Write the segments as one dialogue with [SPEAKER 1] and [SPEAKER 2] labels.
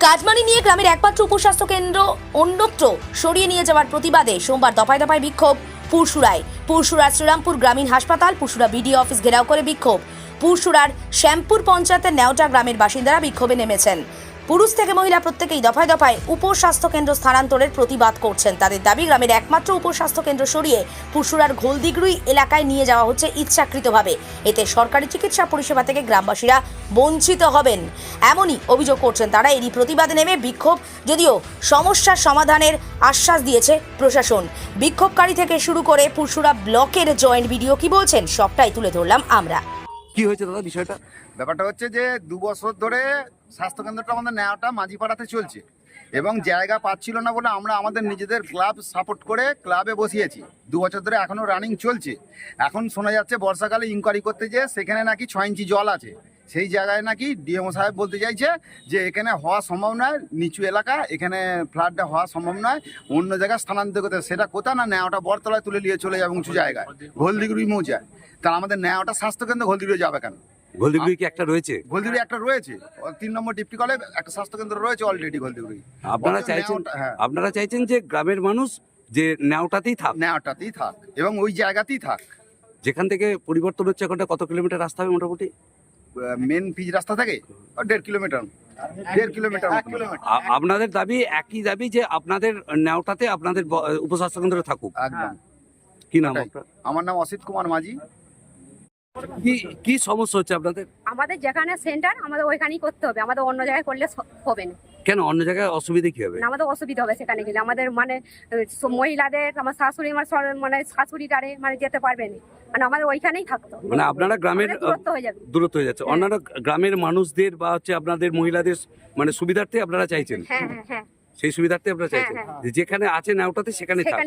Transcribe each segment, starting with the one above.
[SPEAKER 1] কাজমানি নিয়ে গ্রামের একমাত্র উপস্বাস্থ্য কেন্দ্র অন্যত্র সরিয়ে নিয়ে যাওয়ার প্রতিবাদে সোমবার দফায় দফায় বিক্ষোভ পুরসুরার শ্রীরামপুর গ্রামীণ হাসপাতাল, পুরসুরা বিডিও অফিস ঘেরাও করে বিক্ষোভ। পুরসুরার শ্যামপুর পঞ্চায়েতের নেওটা গ্রামের বাসিন্দারা বিক্ষোভে নেমেছেন। পুরুষ থেকে মহিলা প্রত্যেকেই দফায় দফায় উপস্বাস্থ্য কেন্দ্র স্থানান্তরের প্রতিবাদ করছেন। তাদের দাবি, গ্রামের একমাত্র উপস্বাস্থ্য কেন্দ্র সরিয়ে পুরসুরার ঘোলদিগড়ুই এলাকায় নিয়ে যাওয়া হচ্ছে ইচ্ছাকৃতভাবে। এতে সরকারি চিকিৎসা পরিষেবা থেকে গ্রামবাসীরা বঞ্চিত হবেন, এমনই অভিযোগ করছেন তারা। এরই প্রতিবাদে নেমে বিক্ষোভ, যদিও সমস্যার সমাধানের আশ্বাস দিয়েছে প্রশাসন। বিক্ষোভকারী থেকে শুরু করে পুরসুরা ব্লকের জয়েন্ট বিডিও কি বলছেন সবটাই তুলে ধরলাম আমরা।
[SPEAKER 2] কি হয়েছে দাদা বিষয়টা?
[SPEAKER 3] ব্যাপারটা হচ্ছে যে 2 বছর ধরে স্বাস্থ্যকেন্দ্রটা আমাদের নেওয়াটা মাঝিপাড়াতে চলছে এবং জায়গা পাচ্ছিল না বলে আমরা আমাদের নিজেদের ক্লাব সাপোর্ট করে ক্লাবে বসিয়েছি। 2 বছর ধরে এখনও রানিং চলছে। এখন শোনা যাচ্ছে বর্ষাকালে ইনকোয়ারি করতে যেয়ে সেখানে নাকি 6 ইঞ্চি জল আছে। সেই জায়গায় নাকি ডিএমও সাহেব বলতে চাইছে যে এখানে হওয়া সম্ভব নয়, নিচু এলাকা, এখানে ফ্লাডটা হওয়া সম্ভব নয়, অন্য জায়গায় স্থানান্তর করতে। সেটা কোথা না নেওয়াটা বরতলায় তুলে নিয়ে চলে যাবে উঁচু জায়গায়, ঘোলদিগড়ি মৌজায়। তা আমাদের নেওয়াটা স্বাস্থ্যকেন্দ্র ঘোলদিগড়ি যাবে কেন?
[SPEAKER 2] গোলদিগড়ি কি একটা রয়েছে?
[SPEAKER 3] ঘোলদিগড়ি একটা রয়েছে, 3 নম্বর ডিপটি কলে একটা স্বাস্থ্যকেন্দ্র রয়েছে অলরেডি ঘোলদিগড়ি।
[SPEAKER 2] আপনারা চাইছেন যে গ্রামের মানুষ যে নেওটাতেই থাক,
[SPEAKER 3] নেওয়াটাতেই থাক এবং ওই জায়গাতেই থাক।
[SPEAKER 2] যেখান থেকে পরিবর্তন হচ্ছে এখন কত কিলোমিটার রাস্তা হবে মোটামুটি?
[SPEAKER 3] মেন পিচ রাস্তা থেকে 1.5 কিলোমিটার, 1.5 কিলোমিটার।
[SPEAKER 2] আপনাদের দাবি একই দাবি যে আপনাদের নেওটাতে আপনাদের উপস্বাস্থ্য কেন্দ্র থাকুক।
[SPEAKER 3] একদম।
[SPEAKER 2] কি নাম আপনার?
[SPEAKER 3] আমার নাম অসিত কুমার মাঝি।
[SPEAKER 2] কি সমস্যা হচ্ছে আপনাদের?
[SPEAKER 4] আমাদের যেখানে সেন্টার আমাদের ওইখানেই করতে হবে, আমাদের অন্য জায়গায় করলে হবে না।
[SPEAKER 2] কেন অন্য জায়গায় অসুবিধা কি হবে?
[SPEAKER 4] আমাদের অসুবিধা হবে সেখানে গেলে। আমাদের মানে মহিলাদের, আমার শাশুড়ি, মানে শাশুড়িটারে মানে যেতে পারবে না, মানে আমাদের ওইখানেই থাকতো।
[SPEAKER 2] মানে আপনারা গ্রামের দূরত্ব হয়ে যাচ্ছে, অন্যান্য গ্রামের মানুষদের বা হচ্ছে আপনাদের মহিলাদের মানে সুবিধার্থে আপনারা চাইছেন।
[SPEAKER 4] হ্যাঁ হ্যাঁ হ্যাঁ,
[SPEAKER 2] সেই সুবিধার্থে আপনারা চাইছেন যেখানে আছে নেওটাতে সেখানে থাক।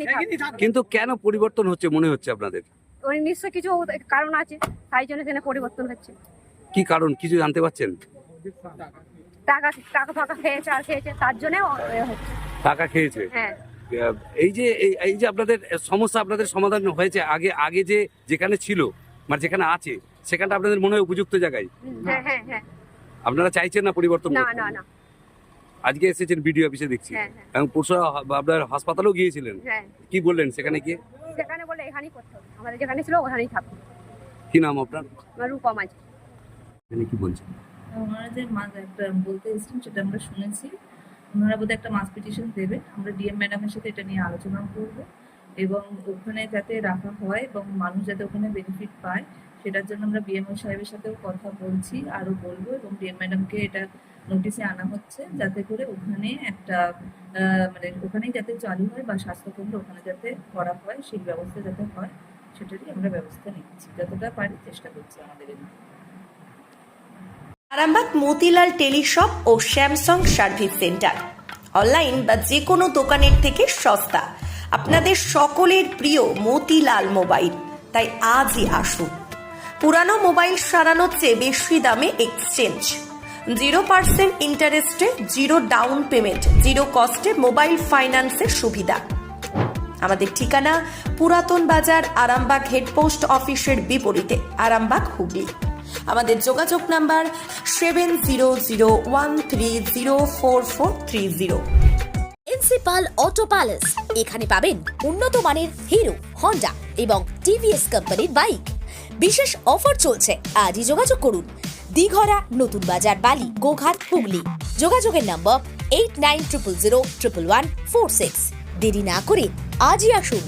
[SPEAKER 2] কিন্তু কেন পরিবর্তন হচ্ছে মনে হচ্ছে আপনাদের?
[SPEAKER 4] ওই নিশ্চয় কিছু কারণ আছে, তাই জন্য সেখানে পরিবর্তন হচ্ছে।
[SPEAKER 2] কি কারণ কিছু জানতে পারছেন?
[SPEAKER 4] টাকা টাকা ফাঁকা খেয়েছে আর খেয়েছে, তার জন্য হচ্ছে।
[SPEAKER 2] টাকা খেয়েছে।
[SPEAKER 4] হ্যাঁ,
[SPEAKER 2] এই যে আপনাদের সমস্যা আপনাদের সমাধান হয়েছে আগে যেখানে ছিল মানে যেখানে আছে সেখানটা আপনাদের মনে হয় উপযুক্ত জায়গায়?
[SPEAKER 4] হ্যাঁ হ্যাঁ হ্যাঁ।
[SPEAKER 2] আপনারা চাইছেন না পরিবর্তন?
[SPEAKER 4] না না না।
[SPEAKER 2] আজকে এসেছেন বিডিও অফিসে দেখছি, এবং পরশু আপনার হাসপাতালেও গিয়েছিলেন। কি বললেন সেখানে গিয়ে?
[SPEAKER 4] সেখানে বলে এখানেই করতে হবে, আমাদের যেখানে ছিল ওখানেই থাকবে।
[SPEAKER 2] কি নাম আপনার?
[SPEAKER 4] আমার রূপা মাঝি।
[SPEAKER 2] কি বলছেন?
[SPEAKER 5] ওনারা যে মাছ একটা বলতে এসেছেন সেটা আমরা শুনেছি। ওনারা বোধহয় একটা মাস পিটিশন দেবে, আমরা ডিএম ম্যাডামের সাথে এটা নিয়ে আলোচনা করব এবং ওখানে যাতে রাখা হয় এবং মানুষ যাতে ওখানে বেনিফিট পায় সেটার জন্য আমরা বিএমও সাহেবের সাথেও কথা বলছি, আরও বলবো। এবং ডিএম ম্যাডামকে এটা নোটিশে আনা হচ্ছে যাতে করে ওখানে একটা মানে ওখানেই যাতে চালু হয় বা স্বাস্থ্যকেন্দ্র ওখানে যাতে করা হয়, সেই ব্যবস্থা যাতে হয় সেটারই আমরা ব্যবস্থা নিচ্ছি, যতটা পারি চেষ্টা করছি আমাদের।
[SPEAKER 6] আরামবাগ মতিলাল টেলিশপ ও স্যামসাং সার্ভিস সেন্টার, অনলাইন বা যে কোনো দোকানের থেকে সস্তা। আপনাদের সকলের প্রিয় মতিলাল মোবাইল, তাই আজই আসুন। পুরানো মোবাইল সারানোর চেয়ে বেশি দামে এক্সচেঞ্জ, 0% ইন্টারেস্টে, 0 ডাউন পেমেন্ট, 0 কস্টে মোবাইল ফাইন্যান্সের সুবিধা। আমাদের ঠিকানা পুরাতন বাজার, আরামবাগ হেডপোস্ট অফিসের বিপরীতে, আরামবাগ, হুগলি। আমাদের যোগাযোগ নাম্বার 7001304430।
[SPEAKER 1] প্রিন্সিপাল অটো প্যালেস, এখানে পাবেন উন্নত মানের হিরো, হন্ডা এবং টিভিএস কোম্পানির বাইক। বিশেষ অফার চলছে, আজই যোগাযোগ করুন। দিঘরা, নতুন বাজার, বালি, গোঘাট, হুগলি। যোগাযোগের নম্বর 8900011146। দেরি না করে আজই আসুন।